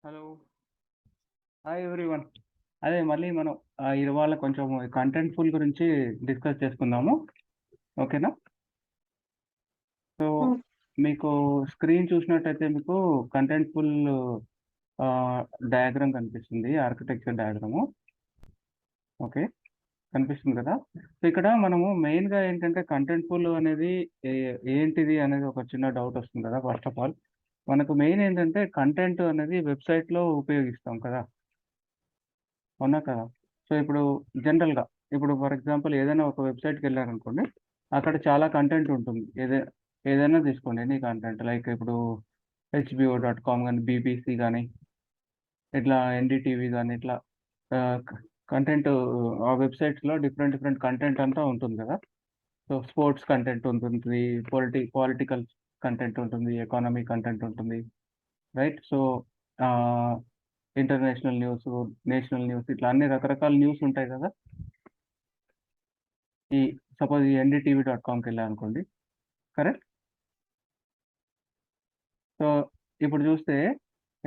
Hello. Hi everyone. అదే మళ్ళీ మనం ఇవాళ కొంచెం కంటెంట్ఫుల్ గురించి డిస్కస్ చేసుకుందాము. ఓకేనా? సో ఉమ్, మీకు స్క్రీన్ చూసినట్టయితే మీకు కంటెంట్ఫుల్ డయాగ్రామ్ కనిపిస్తుంది, ఆర్కిటెక్చర్ డయాగ్రాము. ఓకే, కనిపిస్తుంది కదా. సో ఇక్కడ మనము మెయిన్గా ఏంటంటే కంటెంట్ఫుల్ అనేది ఏంటిది అనేది ఒక చిన్న డౌట్ వస్తుంది కదా. ఫస్ట్ ఆఫ్ ఆల్ మనకు మెయిన్ ఏంటంటే కంటెంట్ అనేది వెబ్సైట్లో ఉపయోగిస్తాం కదా, అవునా కదా. సో ఇప్పుడు జనరల్గా ఇప్పుడు ఫర్ ఎగ్జాంపుల్ ఏదైనా ఒక వెబ్సైట్కి వెళ్ళారనుకోండి, అక్కడ చాలా కంటెంట్ ఉంటుంది. ఏదైనా తీసుకోండి, ఎనీ కంటెంట్, లైక్ ఇప్పుడు HBO.com కానీ, BBC కానీ, ఇట్లా NDTV కానీ, ఇట్లా కంటెంట్ ఆ వెబ్సైట్స్లో డిఫరెంట్ డిఫరెంట్ కంటెంట్ అంతా ఉంటుంది కదా. సో స్పోర్ట్స్ కంటెంట్ ఉంటుంది, పొలిటికల్ కంటెంట్ ఉంటుంది, ఎకానమీ కంటెంట్ ఉంటుంది, right. So international news, national news, ఇట్లా అన్ని రకరకాల న్యూస్ ఉంటాయి కదా. ఈ సపోజ్ ఈ NDTV.comకి వెళ్ళా అనుకోండి, కరెక్ట్. సో ఇప్పుడు చూస్తే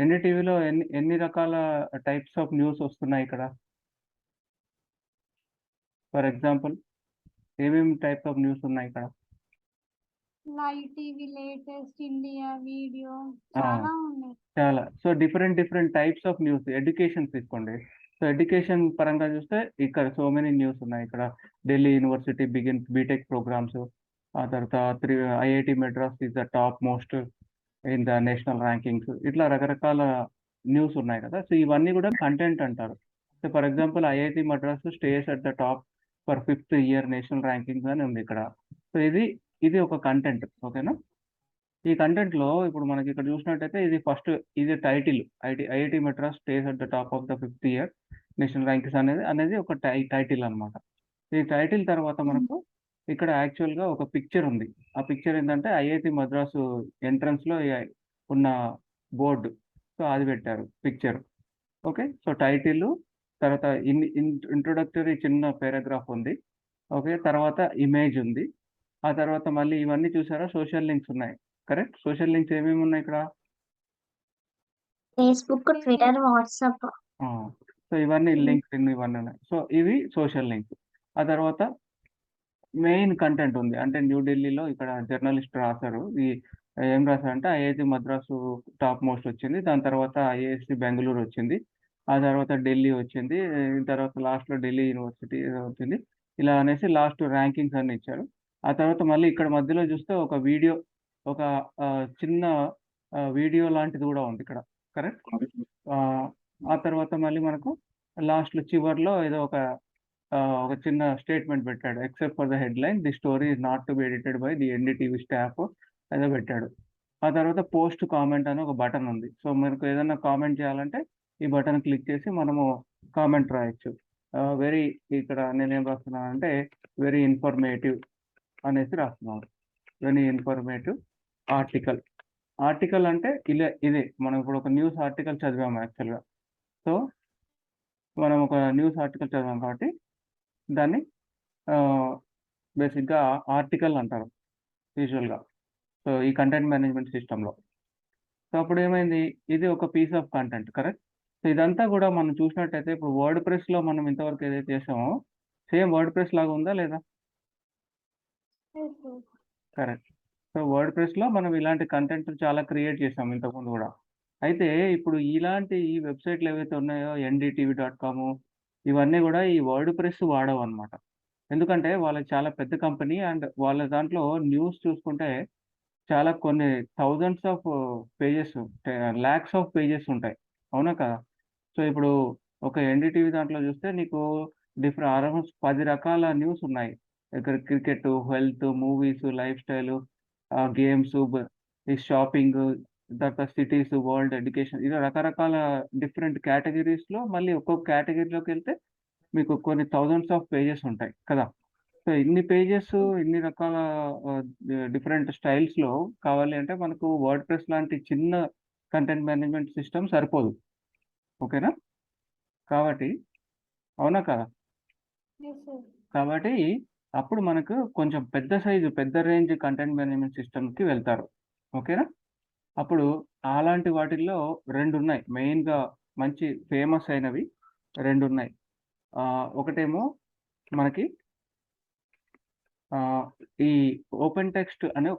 NDTVలో ఎన్ని ఎన్ని రకాల టైప్స్ ఆఫ్ న్యూస్ వస్తున్నాయి ఇక్కడ. ఫర్ ఎగ్జాంపుల్ ఏమేమి టైప్స్ ఆఫ్ న్యూస్ ఉన్నాయి ఇక్కడ? Live TV, latest, India, video ఆ, చాలా ఉన్నాయి. చాలా. So different different types of news. Education తీసుకోండి. సో ఎడ్యుకేషన్ పరంగా చూస్తే ఇక్కడ సో మెనీ న్యూస్ ఉన్నాయి. ఇక్కడ ఢిల్లీ యూనివర్సిటీ బీటెక్ ప్రోగ్రామ్స్, ఆ తర్వాత IIT Madras is the top most in the national rankings, ఇట్లా రకరకాల న్యూస్ ఉన్నాయి కదా. సో ఇవన్నీ కూడా కంటెంట్ అంటారు. So for example IIT Madras stays at the top for 5th year national rankings అని ఉంది ఇక్కడ. సో ఇది ఒక కంటెంట్. ఓకేనా? ఈ కంటెంట్ లో ఇప్పుడు మనకి ఇక్కడ చూసినట్టయితే ఇది ఫస్ట్, ఇది title. IIT Madras stays at the top of the 5th year national rankings అనేది ఒక టైటిల్ అన్నమాట. ఈ టైటిల్ తర్వాత మనకు ఇక్కడ యాక్చువల్ గా ఒక పిక్చర్ ఉంది. ఆ పిక్చర్ ఏంటంటే IIT మద్రాసు ఎంట్రన్స్ లో ఉన్న బోర్డు. సో అది పెట్టారు పిక్చర్. ఓకే. సో టైటిల్ తర్వాత ఇంట్రొడక్టరీ చిన్న పారాగ్రాఫ్ ఉంది. ఓకే, తర్వాత ఇమేజ్ ఉంది. ఆ తర్వాత మళ్ళీ ఇవన్నీ చూసారా, సోషల్ లింక్స్ ఉన్నాయి. కరెక్ట్. సోషల్ లింక్స్ ఏమేమి ఉన్నాయి ఇక్కడ? Facebook, Twitter, WhatsApp. సో ఇవన్నీ లింక్స్ ఇవన్నీ ఉన్నాయి. సో ఇవి సోషల్ లింక్స్. ఆ తర్వాత మెయిన్ కంటెంట్ ఉంది. అంటే న్యూఢిల్లీలో ఇక్కడ జర్నలిస్ట్ రాశారు. ఏం రాశారంటే IIT మద్రాసు టాప్ మోస్ట్ వచ్చింది, దాని తర్వాత IISc బెంగళూరు వచ్చింది, ఆ తర్వాత ఢిల్లీ వచ్చింది, తర్వాత లాస్ట్లో ఢిల్లీ యూనివర్సిటీ వచ్చింది. ఇలా అనేసి లాస్ట్ ర్యాంకింగ్స్ అన్ని ఇచ్చారు. ఆ తర్వాత మళ్ళీ ఇక్కడ మధ్యలో చూస్తే ఒక వీడియో, ఒక చిన్న వీడియో లాంటిది కూడా ఉంది ఇక్కడ. కరెక్ట్. ఆ తర్వాత మళ్ళీ మనకు లాస్ట్లో చివర్లో ఏదో ఒక చిన్న స్టేట్మెంట్ పెట్టాడు. Except for the headline, the story is not to be edited by the NDTV staff ఏదో పెట్టాడు. ఆ తర్వాత పోస్ట్ కామెంట్ అని ఒక బటన్ ఉంది. సో మనకు ఏదైనా కామెంట్ చేయాలంటే ఈ బటన్ క్లిక్ చేసి మనము కామెంట్ రాయొచ్చు. వెరీ, ఇక్కడ నేనేం రాస్తున్నానంటే వెరీ ఇన్ఫర్మేటివ్ అనేసి రాస్తున్నాను. Very informative article. ఆర్టికల్ అంటే ఇదే మనం ఇప్పుడు ఒక న్యూస్ ఆర్టికల్ చదివాము యాక్చువల్గా. సో మనం ఒక న్యూస్ ఆర్టికల్ చదివాం కాబట్టి దాన్ని బేసిక్గా ఆర్టికల్ అంటారు యూజువల్గా. సో ఈ కంటెంట్ మేనేజ్మెంట్ సిస్టంలో. సో అప్పుడు ఏమైంది, ఇది ఒక piece of content. Correct. So ఇదంతా కూడా మనం చూసినట్టయితే ఇప్పుడు వర్డ్ ప్రెస్లో మనం ఇంతవరకు ఏదైతే చేసామో సేమ్ వర్డ్ ప్రెస్ లాగా ఉందా లేదా? కరెక్ట్. సో వర్డ్ ప్రెస్లో మనం ఇలాంటి కంటెంట్ చాలా క్రియేట్ చేసాం ఇంతకుముందు కూడా. అయితే ఇప్పుడు ఇలాంటి ఈ వెబ్సైట్లు ఏవైతే ఉన్నాయో NDTV.com, ఇవన్నీ కూడా ఈ వర్డ్ ప్రెస్ వాడవు అనమాట. ఎందుకంటే వాళ్ళకి చాలా పెద్ద కంపెనీ అండ్ వాళ్ళ దాంట్లో న్యూస్ చూసుకుంటే చాలా కొన్ని thousands of pages, lakhs of pages ఉంటాయి. అవునా కదా. సో ఇప్పుడు ఒక NDTV దాంట్లో చూస్తే నీకు అరౌండ్ 10 రకాల న్యూస్ ఉన్నాయి. ఇక్కడ cricket, health, movies, life style, games, ఈ షాపింగ్, తర్వాత సిటీస్, వరల్డ్, ఎడ్యుకేషన్, ఇలా రకరకాల డిఫరెంట్ కేటగిరీస్లో మళ్ళీ ఒక్కొక్క కేటగిరీలోకి వెళ్తే మీకు కొన్ని థౌజండ్స్ ఆఫ్ పేజెస్ ఉంటాయి కదా. సో ఇన్ని పేజెస్, ఇన్ని రకాల డిఫరెంట్ స్టైల్స్లో కావాలి అంటే మనకు వర్డ్ ప్రెస్ లాంటి చిన్న కంటెంట్ మేనేజ్మెంట్ సిస్టమ్ సరిపోదు. ఓకేనా? కాబట్టి అవునా కదా. కాబట్టి అప్పుడు మనకు కొంచెం పెద్ద సైజు, పెద్ద రేంజ్ కంటెంట్ మేనేజ్మెంట్ సిస్టమ్కి వెళ్తారు. ఓకేనా? అప్పుడు అలాంటి వాటిల్లో 2 ఉన్నాయి. మెయిన్‌గా మంచి ఫేమస్ అయినవి 2 ఉన్నాయి. ఒకటేమో మనకి ఆహ్, ఈ ఓపెన్ టెక్స్ట్ అనే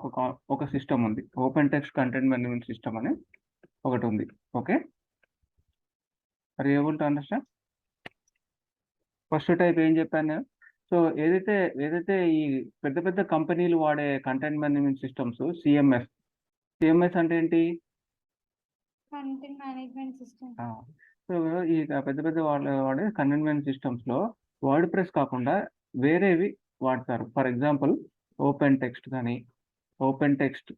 ఒక సిస్టమ్ ఉంది. Open text content management system అని ఒకటుంది. Okay. Are you able to understand? First type ఏం చెప్పాను నేను? సో, ఏదైతే ఈ పెద్ద పెద్ద కంపెనీలు వాడే content management systems CMS. CMS అంటే ఏంటి? Content management system. ఆ! సో, ఈ పెద్ద పెద్ద వాళ్ళు వాడే కంటెంట్ మేనేజ్మెంట్ సిస్టమ్స్‌లో వర్డ్ ప్రెస్ కాకుండా వేరేవి వాడతారు. ఫర్ ఎగ్జాంపుల్ ఓపెన్ టెక్స్ట్ గాని, ఓపెన్ టెక్స్ట్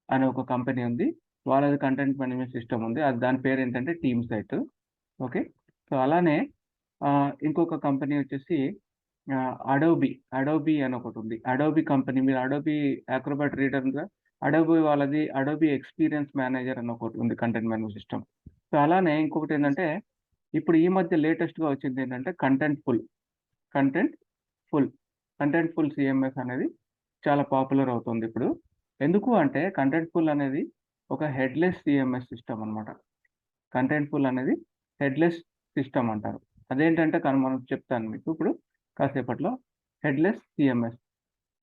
అనే ఒక కంపెనీ ఉంది. వాళ్ళది కంటెంట్ మేనేజ్మెంట్ సిస్టమ్ ఉంది. దాని పేరేంటంటే టీమ్‌సైట్. ఓకే. సో, అలానే ఇంకొక కంపెనీ వచ్చేసి అడోబీ అని ఒకటుంది. అడోబీ కంపెనీ మీరు అడోబీ అక్రోబాట్ రీడర్ ఉందా? అడోబీ వాళ్ళది అడోబీ ఎక్స్‌పీరియన్స్ మేనేజర్ అని ఒకటుంది కంటెంట్ మేనేజ్మెంట్ సిస్టమ్. సో, అలానే ఇంకొకటేంటంటే ఇప్పుడు ఈ మధ్య లేటెస్ట్‌గా వచ్చిందేంటంటే Contentful. Contentful CMS అనేది చాలా పాపులర్ అవుతుందిప్పుడు. ఎందుకు అంటే కంటెంట్ ఫుల్ అనేది ఒక హెడ్‌లెస్ సీఎంఎస్ సిస్టమ్ అన్నమాట. కంటెంట్ ఫుల్ అనేది హెడ్‌లెస్ సిస్టమ్ అంటారు. అదేంటంటే మనం చెప్తాను మీకు ఇప్పుడు కాసేపట్లో. Headless CMS.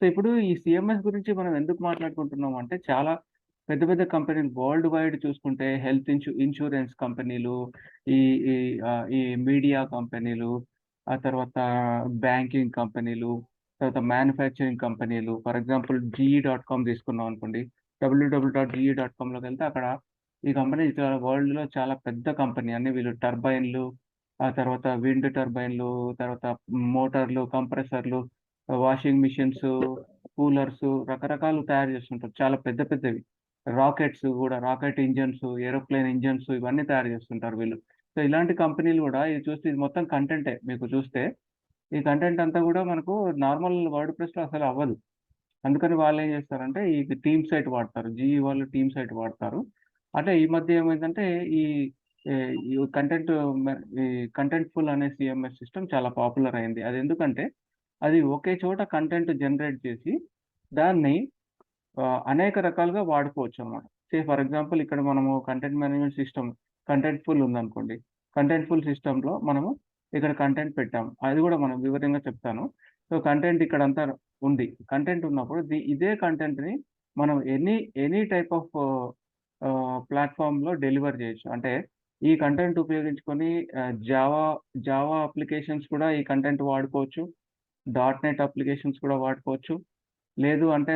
సో, ఇప్పుడు ఈ సీఎంఎస్ గురించి మనం ఎందుకు మాట్లాడుకుంటున్నాం అంటే చాలా పెద్ద పెద్ద కంపెనీలు వరల్డ్ వైడ్ చూసుకుంటే హెల్త్ ఇన్స్యూరెన్స్ కంపెనీలు, ఈ ఈ ఈ మీడియా కంపెనీలు, ఆ తర్వాత బ్యాంకింగ్ కంపెనీలు, తర్వాత మ్యానుఫ్యాక్చరింగ్ కంపెనీలు. ఫర్ ఎగ్జాంపుల్ జీఈ.కామ్ తీసుకున్నాం అనుకోండి. www.ge.comలోకెళ్తే అక్కడ ఈ కంపెనీ వరల్డ్‌లో చాలా పెద్ద కంపెనీ. అన్ని వీళ్ళు టర్బైన్‌లు, ఆ తర్వాత విండ్ టర్బైన్‌లు, తర్వాత మోటార్లు, కంప్రెసర్‌లు, వాషింగ్ మిషన్స్, కూలర్సు రకరకాలు తయారు చేస్తుంటారు. చాలా పెద్ద పెద్దవి. రాకెట్స్ గూడా రాకెట్ ఇంజిన్స్, ఏరోప్లేన్ ఇంజిన్స్ ఇవన్నీ తయారు చేస్తుంటారు వీళ్ళు. సో, ఇలాంటి కంపెనీలు గూడా ఇది చూస్తే ఇది మొత్తం కంటెంటే మీకు చూస్తే. ఈ కంటెంట్ అంతా గూడా మనకు నార్మల్ వర్డ్ ప్రెస్‌లో అసలు అవ్వదు. అందుకని వాళ్ళేం చేస్తారంటే ఈ టీమ్ సైట్ వాడతారు. జీఈ వాళ్ళు టీమ్ సైట్ వాడతారు. అంటే ఈ మధ్య ఏమైందంటే ఈ ఈ కంటెంట్ మ ఈ కంటెంట్‌ఫుల్ అనే సీఎంఎస్ సిస్టమ్ చాలా పాపులర్ అయింది. అదెందుకంటే అది ఒకే చోట కంటెంట్ జనరేట్ చేసి దాన్ని అనేక రకాలుగా వాడుకోవచ్చనమాట. ఫర్ ఎగ్జాంపుల్ ఇక్కడ మనము కంటెంట్ మేనేజ్మెంట్ సిస్టమ్ కంటెంట్‌ఫుల్ ఉందనుకోండి. కంటెంట్‌ఫుల్ సిస్టమ్‌లో మనము ఇక్కడ కంటెంట్ పెట్టాము. అది గూడా మనం వివరంగా చెప్తాను. సో, కంటెంట్ ఇక్కడంతా ఉంది. కంటెంట్ ఉన్నప్పుడు ఇదే కంటెంట్‌ని మనం ఎనీ టైప్ ఆఫ్ ప్లాట్‌ఫార్మ్‌లో డెలివర్ జేయొచ్చు. అంటే ఈ కంటెంట్ ఉపయోగించుకొని జావా అప్లికేషన్స్ కూడా ఈ కంటెంట్ వాడుకోవచ్చు. డాట్ నెట్ అప్లికేషన్స్ కూడా వాడుకోవచ్చు. లేదు అంటే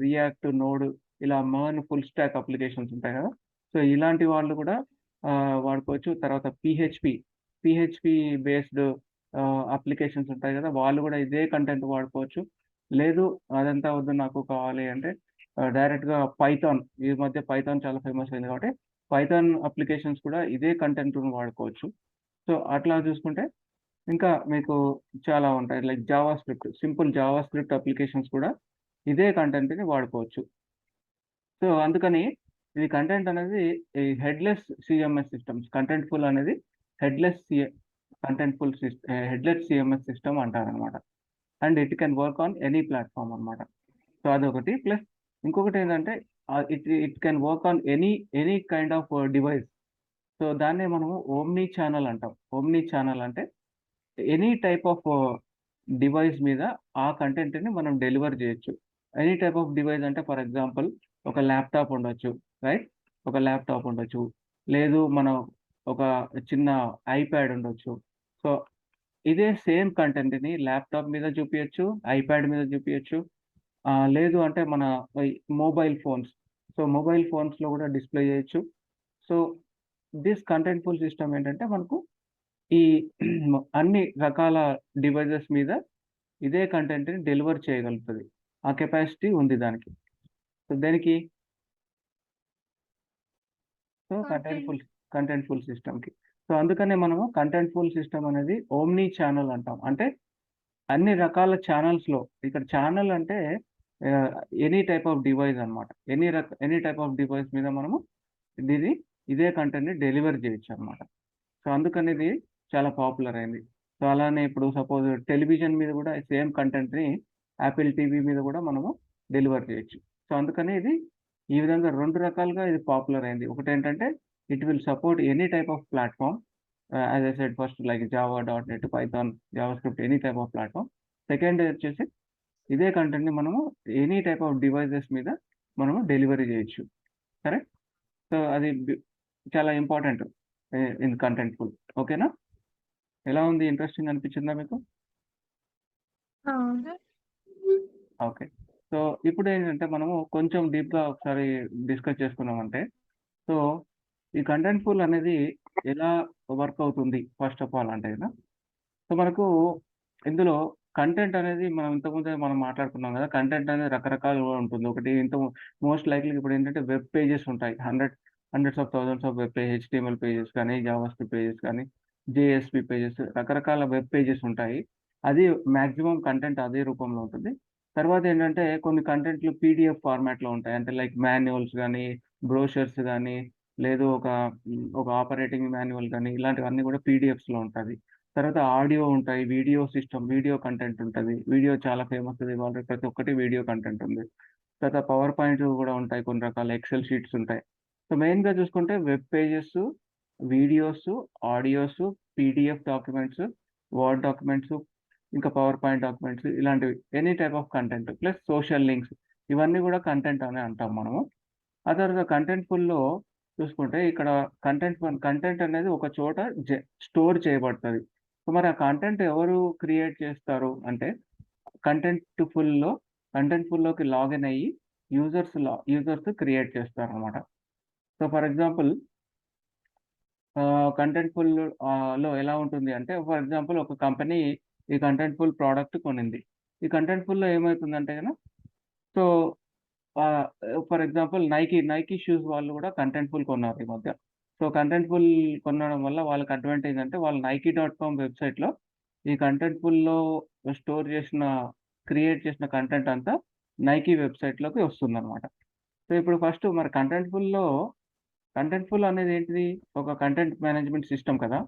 రియాక్ట్, నోడ్ ఇలా ఫుల్ స్టాక్ అప్లికేషన్స్ ఉంటాయి గదా! సో, ఇలాంటి వాళ్ళు కూడా వాడుకోవచ్చు. తర్వాత పీహెచ్‌పీ బేస్డ్ అప్లికేషన్స్ ఉంటాయి గదా! వాళ్ళు గూడా ఇదే కంటెంట్ వాడుకోవచ్చు. లేదు అదంతా వద్దు నాకు కావాలి అంటే డైరెక్ట్‌గా పైథాన్ ఈ మధ్య పైథాన్ చాలా ఫేమస్ అయింది కాబట్టి పైథాన్ అప్లికేషన్స్ కూడా ఇదే కంటెంట్‌ని వాడుకోవచ్చు. సో, అట్లా చూసుకుంటే ఇంకా మీకు చాలా ఉంటాయి. Like simple Java script applications కూడా ఇదే కంటెంట్‌ని వాడుకోవచ్చు. సో, అందుకని ఈ కంటెంట్ అనేది ఈ హెడ్‌లెస్ కంటెంట్‌ఫుల్ అనేది headless C A headless CMS system అంటారనమాట. And it can work on any platform అనమాట. సో, అదొకటి. ప్లస్ ఇంకొకటేంటంటే it it can work on any kind of device. So, దాన్నే మనము ఓమ్ని ఛానెల్ అంటాం. ఓమ్ని ఛానెల్ అంటే ఎనీ టైప్ ఆఫ్ డివైస్ మీద ఆ కంటెంట్‌ని మనం డెలివర్ జేయొచ్చు. ఎనీ టైప్ ఆఫ్ డివైస్ అంటే ఫర్ ఎగ్జాంపుల్ ఒక ల్యాప్‌టాప్ ఉండొచ్చు. రైట్? ఒక ల్యాప్‌టాప్ ఉండొచ్చు. లేదు మనం ఒక చిన్న ఐప్యాడ్ ఉండొచ్చు. సో, ఇదే సేమ్ కంటెంట్‌ని ల్యాప్‌టాప్ మీద చూపియొచ్చు. ఐప్యాడ్ మీద చూపియొచ్చు. లేదు అంటే మన ఈ మొబైల్ ఫోన్స్. సో, మొబైల్ ఫోన్స్‌లో గూడా డిస్‌ప్లే జేయొచ్చు. సో, దిస్ కంటెంట్‌ఫుల్ సిస్టమ్ ఏంటంటే మనకు ఈ అన్ని రకాల డివైసెస్ మీద ఇదే కంటెంట్‌ని డెలివర్ చేయగలుగుతది. ఆ కెపాసిటీ ఉంది దానికి. సో, దేనికి? సో, కంటెంట్ కంటెంట్‌ఫుల్ సిస్టమ్‌కి. సో, అందుకనే మనము కంటెంట్‌ఫుల్ సిస్టమ్ అనేది ఓమ్ని ఛానెల్ అంటాం. అంటే అన్ని రకాల ఛానెల్స్‌లో ఇక్కడ ఛానెల్ అంటే ఆహ్, ఎనీ టైప్ ఆఫ్ డివైస్ అన్నమాట. ఎనీ టైప్ ఆఫ్ డివైస్ మీద మనము ఇది ఇదే కంటెంట్‌ని డెలివర్ చేయొచ్చన్నమాట. సో, అందుకని ఇది చాలా పాపులర్ అయింది. సో, అలానే ఇప్పుడు సపోజ్ టెలివిజన్ మీద గూడా సేమ్ కంటెంట్‌ని యాపిల్ టీవీ మీద గూడా మనము డెలివర్ చేయొచ్చు. సో, అందుకని ఇది ఈ విధంగా 2 రకాలుగా ఇది పాపులర్ అయింది. ఒకటేంటంటే it will support any type of platform. As I said first like Java, dot net, Python, JavaScript any type of platform. Second వచ్చేసి ఇదే కంటెంట్‌ని మనము ఎనీ టైప్ ఆఫ్ డివైసెస్ మీద మనము డెలివరీ చేయొచ్చు. కరెక్ట్? సో, అది చాలా ఇంపార్టెంట్ ఇన్ కంటెంట్‌ఫుల్. ఓకేనా? ఎలా ఉంది? ఇంట్రెస్టింగ్ అనిపించిందా మీకు? ఓకే. సో, ఇప్పుడేంటంటే మనము కొంచెం డీప్‌గా ఒకసారి డిస్కస్ చేసుకున్నామంటే, సో, ఈ కంటెంట్‌ఫుల్ అనేది ఎలా వర్క్ అవుతుంది ఫస్ట్ ఆఫ్ ఆల్ అంటే గనక, సో, మనకు ఇందులో కంటెంట్ అనేది మనం ఇంతకుముందే మనం మాట్లాడుకున్నాం గదా! కంటెంట్ అనేది రకరకాలుగా ఉంటుంది. ఒకటి మోస్ట్ లైక్‌లీ ఇప్పుడేంటంటే వెబ్ పేజెస్ ఉంటాయి. Hundreds of thousands of web page, HTML pages కానీ, జావాస్క్రిప్ట్ పేజెస్ కానీ, జేఎస్‌పీ పేజెస్ రకరకాల వెబ్ పేజెస్ ఉంటాయి. అది మాక్సిమం కంటెంట్ అదే రూపంలో ఉంటుంది. తర్వాతేంటంటే కొన్ని కంటెంట్‌లు పీడీఎఫ్ ఫార్మాట్‌లో ఉంటాయి. అంటే లైక్ మాన్యువల్స్ గానీ, బ్రోషర్స్ గానీ, లేదు ఒక ఆపరేటింగ్ మాన్యువల్ గానీ, ఇలాంటివన్నీ గూడా పీడీఎఫ్స్‌లో ఉంటది. తర్వాత ఆడియో ఉంటాయి. వీడియో సిస్టమ్, వీడియో కంటెంట్ ఉంటది. వీడియో చాలా ఫేమస్ ఇవాళ ప్రతి ఒక్కటి వీడియో కంటెంట్ ఉంది. తర్వాత పవర్ పాయింట్ గూడా ఉంటాయి. కొన్ని రకాల ఎక్సెల్ షీట్స్ ఉంటాయి. సో, మెయిన్‌గా చూసుకుంటే web pages, videos, audios, PDF documents, word documents, ఇంకా పవర్ పాయింట్ డాక్యుమెంట్స్ ఇలాంటివి any type of content plus social links ఇవన్నీ గూడా కంటెంట్ అనే అంటాం మనము. ఆ తర్వాత కంటెంట్‌ఫుల్‌లో చూసుకుంటే ఇక్కడ కంటెంట్ అనేది ఒక చోట స్టోర్ చేయబడతది. సో, మరి ఆ కంటెంట్ ఎవరు క్రియేట్ చేస్తారు అంటే కంటెంట్‌ఫుల్‌లో కంటెంట్‌ఫుల్‌లోకి లాగిన్ అయ్యి యూజర్స్ క్రియేట్ చేస్తారనమాట. సో, ఫర్ ఎగ్జాంపుల్ కంటెంట్‌ఫుల్ లో ఎలా ఉంటుంది అంటే ఫర్ ఎగ్జాంపుల్ ఒక కంపెనీ ఈ కంటెంట్‌ఫుల్ ప్రొడక్ట్ కొనింది. ఈ కంటెంట్‌ఫుల్‌లో ఏమైతుందంటే గన సో ఆహ్, ఫర్ ఎగ్జాంపుల్ నైకీ షూస్ వాళ్ళు గూడా కంటెంట్‌ఫుల్ కొన్నారు ఈ మధ్య. సో, కంటెంట్‌ఫుల్ కొనడం వల్ల వాళ్ళకి అడ్వాంటేజ్ అంటే వాళ్ళు నైకీ డాట్ కామ్ వెబ్‌సైట్‌లో ఈ కంటెంట్‌ఫుల్‌లో క్రియేట్ చేసిన కంటెంట్ అంతా నైకీ వెబ్‌సైట్‌లోకి వస్తుందనమాట. సో, ఇప్పుడు ఫస్ట్ మరి కంటెంట్‌ఫుల్ అనేది ఏంటిది? ఒక కంటెంట్ మేనేజ్‌మెంట్ సిస్టమ్ కదా!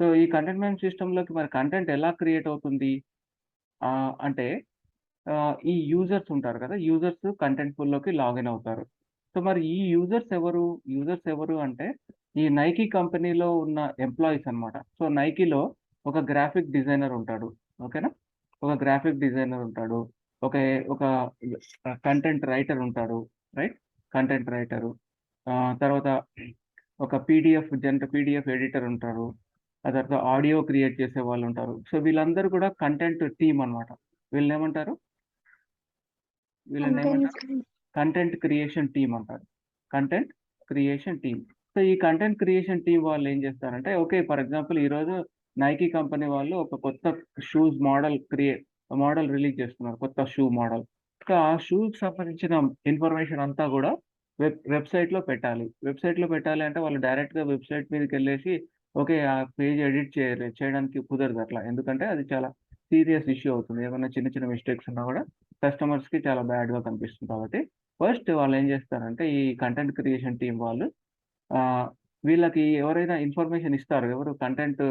సో, ఈ కంటెంట్ మేనేజ్‌మెంట్ సిస్టమ్‌లోకి మరి కంటెంట్ ఎలా క్రియేట్ అవుతుంది? అంటే ఈ యూజర్స్ ఉంటారు కదా! యూజర్స్ కంటెంట్‌ఫుల్‌లోకి లాగిన్ అవుతారు. సో, మరి ఈ యూజర్స్ ఎవరు? యూజర్స్ ఎవరు అంటే, ఈ నైకీ కంపెనీలో ఉన్న ఎంప్లాయీస్ అన్నమాట. సో, నైకీలో ఒక గ్రాఫిక్ డిజైనర్ ఉంటాడు. ఓకేనా? ఒక గ్రాఫిక్ డిజైనర్ ఉంటాడు. ఒక ఒక కంటెంట్ రైటర్ ఉంటాడు. రైట్? Content writer. తర్వాత ఒక పీడీఎఫ్ ఎడిటర్ ఉంటారు. ఆ తర్వాత ఆడియో క్రియేట్ చేసేవాళ్ళుంటారు. సో, వీళ్ళందరూ కూడా కంటెంట్ టీమ్ అన్నమాట. వీళ్ళనేమంటారు? వీళ్ళనేమంటారు? కంటెంట్ కంటెంట్ క్రియేషన్ టీమ్ అంటారు. Content creation team. సో, ఈ కంటెంట్ క్రియేషన్ టీమ్ వాళ్ళేం జేస్తారంటే, ఓకే. ఫర్ ఎగ్జాంపుల్ ఈరోజు నైకీ కంపెనీ వాళ్ళు ఒక కొత్త షూస్ మోడల్ రిలీజ్ చేస్తున్నారు. కొత్త షూ మోడల్. సో, ఆ షూకి సంబంధించిన ఇన్ఫర్మేషన్ అంతా గూడా వెబ్‌సైట్‌లో పెట్టాలి. వెబ్‌సైట్‌లో పెట్టాలి అంటే వాళ్ళు డైరెక్ట్‌గా వెబ్‌సైట్ మీదకెళ్ళేసి ఓకే. ఆ పేజ్ ఎడిట్ చేయడానికి కుదరదట్లా. ఎందుకంటే అది చాలా సీరియస్ ఇష్యూ అవుతుంది. ఏమన్నా చిన్న చిన్న మిస్టేక్స్ ఉన్నా గూడా కస్టమర్స్‌కి చాలా బ్యాడ్‌గా కనిపిస్తుంది కాబట్టి, ఫస్ట్ వాళ్ళేం జేస్తారంటే, ఈ కంటెంట్ క్రియేషన్ టీమ్ వాళ్ళు ఆహ్, వీళ్ళకి ఎవరైనా ఇన్ఫర్మేషన్ ఇస్తారు. ఎవరు కంటెంట్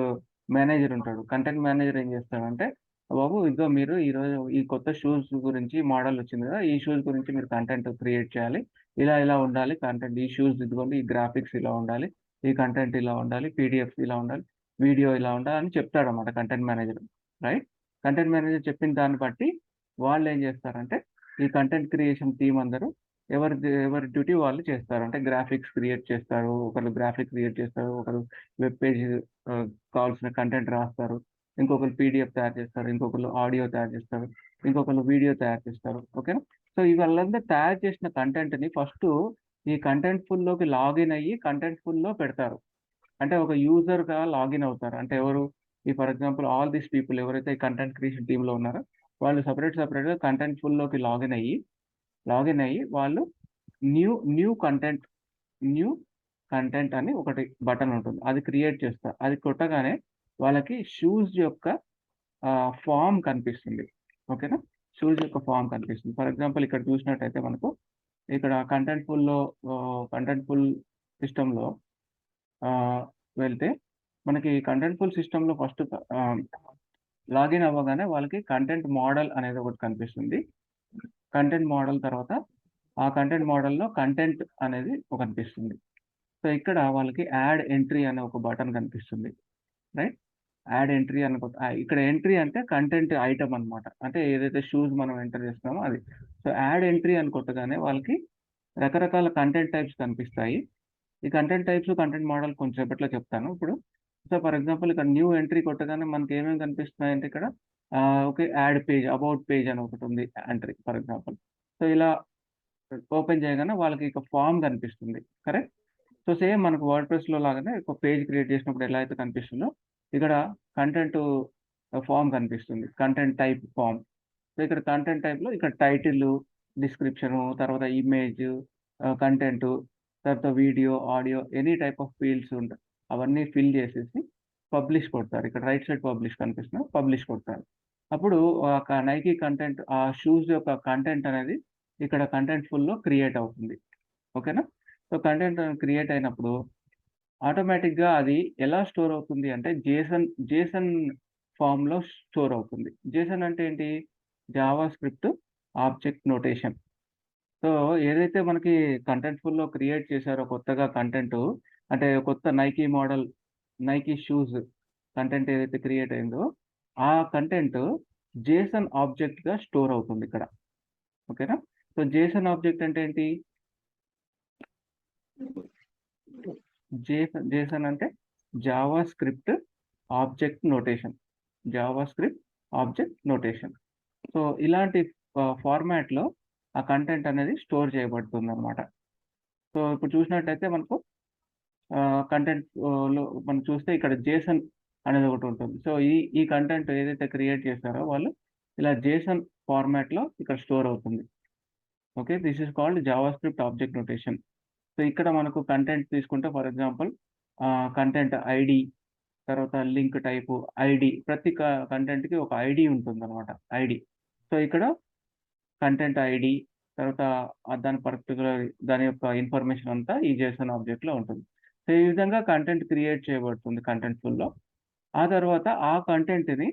మేనేజర్ ఉంటాడు. కంటెంట్ మేనేజర్ ఏం జేస్తాడంటే, బాబు ఇదిగో మీరు ఈరోజు ఈ కొత్త షూస్ గురించి మోడల్ వచ్చింది గదా! ఈ షూస్ గురించి మీరు కంటెంట్ క్రియేట్ చేయాలి. ఇలా ఉండాలి కంటెంట్. ఈ షూస్ ఇదిగోండి, ఈ గ్రాఫిక్స్ ఇలా ఉండాలి. ఈ కంటెంట్ ఇలా ఉండాలి. పీడీఎఫ్స్ ఇలా ఉండాలి. వీడియో ఇలా ఉండాలి అని చెప్తాడన్నమాట content manager. Right? Content manager చెప్పిన దాన్ని బట్టి వాళ్ళేం జేస్తారంటే, ఈ కంటెంట్ క్రియేషన్ టీమ్ అందరూ ఎవరి డ్యూటీ వాళ్ళు చేస్తారు. అంటే గ్రాఫిక్స్ క్రియేట్ చేస్తారు. ఒకళ్ళు గ్రాఫిక్స్ క్రియేట్ చేస్తారు. ఒకరు వెబ్ పేజ్ ఆహ్, కావాల్సిన కంటెంట్ రాస్తారు. ఇంకొకళ్ళు పీడీఎఫ్ తయారు చేస్తారు. ఇంకొకళ్ళు ఆడియో తయారు చేస్తారు. ఇంకొకళ్ళు వీడియో తయారు చేస్తారు. ఓకేనా? సో, వీళ్ళందరూ తయారు చేసిన కంటెంట్‌ని ఫస్టు ఈ కంటెంట్‌ఫుల్‌లోకి లాగిన్ అయ్యి కంటెంట్‌ఫుల్‌లో పెడతారు. అంటే ఒక యూజర్‌గా లాగిన్ అవుతారు. అంటే ఎవరు? For example all these people ఎవరైతే కంటెంట్ క్రియేషన్ టీమ్‌లో ఉన్నారో వాళ్ళు సెపరేట్‌గా కంటెంట్‌ఫుల్‌లోకి లాగిన్ అయ్యి వాళ్ళు new new content new content అని ఒకటి బటన్ ఉంటుంది. అది క్రియేట్ చేస్తారు. అది కొట్టగానే వాళ్ళకి షూస్ యొక్క ఫార్మ్ కనిపిస్తుంది. ఓకేనా? షూస్ యొక్క ఫార్మ్ కనిపిస్తుంది. ఫర్ ఎగ్జాంపుల్ ఇక్కడ చూసినట్టయితే మనకు ఇక్కడ కంటెంట్‌ఫుల్ సిస్టమ్‌లో ఆహ్, వెళ్తే మనకి కంటెంట్‌ఫుల్ సిస్టమ్‌లో ఫస్ట్ లాగిన్ అవ్వగానే వాళ్ళకి కంటెంట్ మోడల్ అనేది ఒకటి కనిపిస్తుంది. కంటెంట్ మోడల్ తర్వాత ఆ కంటెంట్ మోడల్లో కంటెంట్ అనేది కనిపిస్తుంది. సో ఇక్కడ వాళ్ళకి యాడ్ ఎంట్రీ అనే ఒక బటన్ కనిపిస్తుంది, రైట్? యాడ్ ఎంట్రీ అని ఇక్కడ ఎంట్రీ అంటే కంటెంట్ ఐటమ్ అన్నమాట. అంటే ఏదైతే షూస్ మనం ఎంటర్ చేస్తున్నామో అది. సో యాడ్ ఎంట్రీ అని కొట్టగానే వాళ్ళకి రకరకాల కంటెంట్ టైప్స్ కనిపిస్తాయి. ఈ కంటెంట్ టైప్స్, కంటెంట్ మోడల్ కొంచెం సేపట్లో చెప్తాను. ఇప్పుడు సో ఫర్ ఎగ్జాంపుల్ ఇక్కడ న్యూ ఎంట్రీ కొట్టగానే మనకి ఏమేమి కనిపిస్తున్నాయంటే ఇక్కడ okay, add page, about page అని ఒకటి ఉంది ఎంట్రీ ఫర్ ఎగ్జాంపుల్. సో ఇలా ఓపెన్ చేయగానే వాళ్ళకి ఇక ఫామ్ కనిపిస్తుంది, కరెక్ట్? సో సేమ్ మనకు వర్డ్‌ప్రెస్‌లో లాగానే ఒక పేజ్ క్రియేట్ చేసినప్పుడు ఎలా అయితే కనిపిస్తుందో, ఇక్కడ కంటెంట్ ఫార్మ్ కనిపిస్తుంది. Content type form. సో ఇక్కడ కంటెంట్ టైప్‌లో ఇక్కడ టైటిల్, డిస్క్రిప్షను, తర్వాత ఇమేజ్, కంటెంటు, తర్వాత video, audio, any type of fields ఉంటాయి. అవన్నీ ఫిల్ చేసేసి పబ్లిష్ కొడతారు. ఇక్కడ రైట్ సైడ్ పబ్లిష్ కనిపిస్తుంది. పబ్లిష్ కొడతారు. అప్పుడు నైకీ కంటెంట్, ఆ షూస్ యొక్క కంటెంట్ అనేది ఇక్కడ కంటెంట్ ఫుల్‌లో క్రియేట్ అవుతుంది. ఓకేనా? సో కంటెంట్ క్రియేట్ అయినప్పుడు ఆటోమేటిక్‌గా అది ఎలా స్టోర్ అవుతుంది అంటే జేసన్ ఫార్మ్‌లో స్టోర్ అవుతుంది. జేసన్ అంటే ఏంటి? Java script object notation. So ఏదైతే మనకి కంటెంట్‌ఫుల్‌లో క్రియేట్ చేశారో కొత్తగా కంటెంటు, అంటే కొత్త Nike model, Nike shoes content ఏదైతే క్రియేట్ అయిందో, ఆ కంటెంట్ జేసన్ ఆబ్జెక్ట్‌గా స్టోర్ అవుతుంది ఇక్కడ. ఓకేనా? సో జేసన్ ఆబ్జెక్ట్ అంటే ఏంటి? జేసన్ అంటే Java script object notation. Java script object notation. So ఇలాంటి ఫార్మాట్‌లో ఆ కంటెంట్ అనేది స్టోర్ చేయబడుతుందన్నమాట. సో ఇప్పుడు చూసినట్టయితే మనకు కంటెంట్ లో మనం చూస్తే ఇక్కడ జేసన్ అనేది ఒకటి ఉంటుంది. సో ఈ కంటెంట్ ఏదైతే క్రియేట్ చేశారో వాళ్ళు ఇలా జేసన్ ఫార్మాట్‌లో ఇక్కడ స్టోర్ అవుతుంది. Okay. This is called Java script object notation. So ఇక్కడ మనకు కంటెంట్ తీసుకుంటే ఫర్ ఎగ్జాంపుల్ కంటెంట్ ఐడీ, తర్వాత లింక్ టైపు, ఐడీ, ప్రతి కంటెంట్‌కి ఒక ఐడీ ఉంటుందన్నమాట. ఐడీ. సో ఇక్కడ కంటెంట్ ఐడీ, తర్వాత దాని పర్టిక్యులర్ దాని యొక్క ఇన్ఫర్మేషన్ అంతా ఈ జేసన్ ఆబ్జెక్ట్‌లో ఉంటుంది. సో ఈ విధంగా కంటెంట్ క్రియేట్ చేయబడుతుంది కంటెంట్‌ఫుల్‌లో. ఆ తర్వాత ఆ కంటెంట్‌ని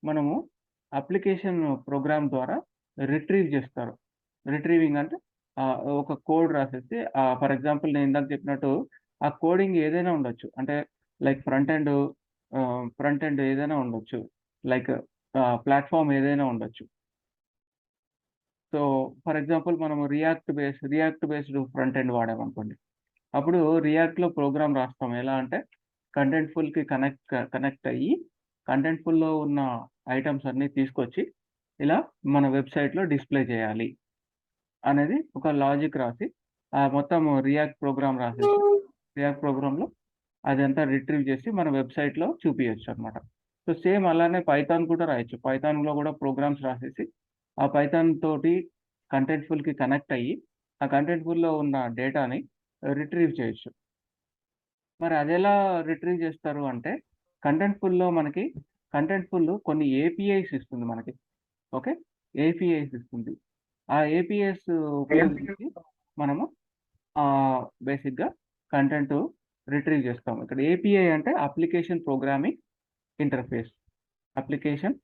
మనము అప్లికేషన్ ప్రోగ్రామ్ ద్వారా రిట్రీవ్ చేస్తారు. రిట్రీవింగ్ అంటే ఒక కోడ్ రాసేసి, ఫర్ ఎగ్జాంపుల్ నేను ఇందాక చెప్పినట్టు ఆ కోడింగ్ ఏదైనా ఉండొచ్చు. అంటే లైక్ ఫ్రంట్ ఎండ్ ఏదైనా ఉండొచ్చు. లైక్ ప్లాట్‌ఫార్మ్ ఏదైనా ఉండొచ్చు. సో ఫర్ ఎగ్జాంపుల్ మనము రియాక్ట్ బేస్డ్ ఫ్రంట్ ఎండ్ వాడామనుకోండి. అప్పుడు రియాక్ట్‌లో ప్రోగ్రామ్ రాస్తాం. ఎలా అంటే కంటెంట్‌ఫుల్‌కి కనెక్ట్ అయ్యి కంటెంట్‌ఫుల్‌లో ఉన్న ఐటెమ్స్ అన్నీ తీసుకొచ్చి ఇలా మన వెబ్‌సైట్‌లో డిస్‌ప్లే చేయాలి అనేది ఒక లాజిక్ రాసి, మొత్తం రియాక్ట్ ప్రోగ్రామ్ రాసేసి, రియాక్ట్ ప్రోగ్రామ్‌లో అదంతా రిట్రీవ్ చేసి మన వెబ్‌సైట్‌లో చూపియొచ్చనమాట. సో సేమ్ అలానే పైథాన్ కూడా రాయొచ్చు. పైథాన్‌లో కూడా ప్రోగ్రామ్స్ రాసేసి, ఆ పైథాన్ తోటి కంటెంట్‌ఫుల్‌కి కనెక్ట్ అయ్యి, ఆ కంటెంట్‌ఫుల్‌లో ఉన్న డేటాని రిట్రీవ్ చేయొచ్చు. మరి అదెలా రిట్రీవ్ చేస్తారు అంటే, కంటెంట్‌ఫుల్ కొన్ని ఏపీఐస్ ఇస్తుంది మనకి. ఓకే. ఏపీఐస్ ఇస్తుంది. ఆ ఏపీఐస్ ఉపయోగించి మనము బేసిక్‌గా కంటెంట్ రిట్రీవ్ చేస్తాం. ఇక్కడ ఏపీఐ అంటే application programming interface. Application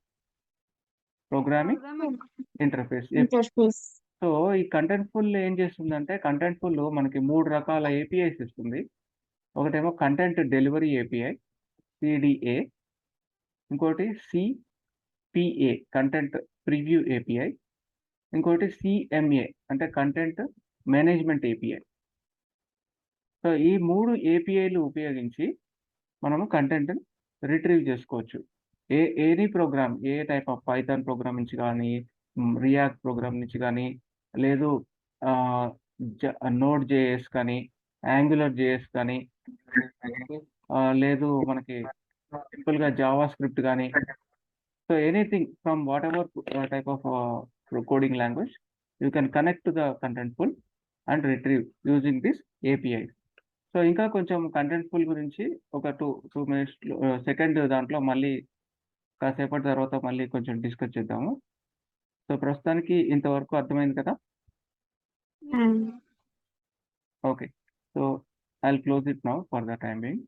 programming interface. Interface. So ఈ కంటెంట్‌ఫుల్ ఏం చేస్తుందంటే, కంటెంట్‌ఫుల్ మనకి 3 రకాల ఏపీఐస్ ఇస్తుంది. ఒకటేమో కంటెంట్ డెలివరీ ఏపీఐ, సీడీఏ. ఇంకోటి సీపీఏ, కంటెంట్ ప్రివ్యూ ఏపీఐ. ఇంకోటి సీఎంఏ అంటే కంటెంట్ మేనేజ్మెంట్ ఏపీఐ. సో ఈ 3 ఏపీఐలు ఉపయోగించి మనము కంటెంట్‌ని రిట్రీవ్ చేసుకోవచ్చు. ఎనీ ప్రోగ్రామ్, ఏ టైప్ ఆఫ్ పైథాన్ ప్రోగ్రామ్ నుంచి గానీ, రియాక్ట్ ప్రోగ్రామ్ నుంచి గానీ, లేదు ఆహ్, నోడ్ జేఎస్ కానీ, యాంగులర్ జేఎస్ కానీ, లేదు మనకి సింపుల్‌గా జావా స్క్రిప్ట్ గానీ, so anything from whatever type of coding language, you can connect to the contentful and retrieve using this API. So ఇంకా కొంచెం కంటెంట్‌ఫుల్ గురించి ఒక 2 మినిట్స్‌లో సెకండ్ దాంట్లో మళ్ళీ కాసేపటి తర్వాత మళ్ళీ కొంచెం డిస్కస్ చేద్దాము. సో ప్రస్తుతానికి ఇంతవరకు అర్థమైంది కదా? Hmm. Okay. So I will close it now for the time being.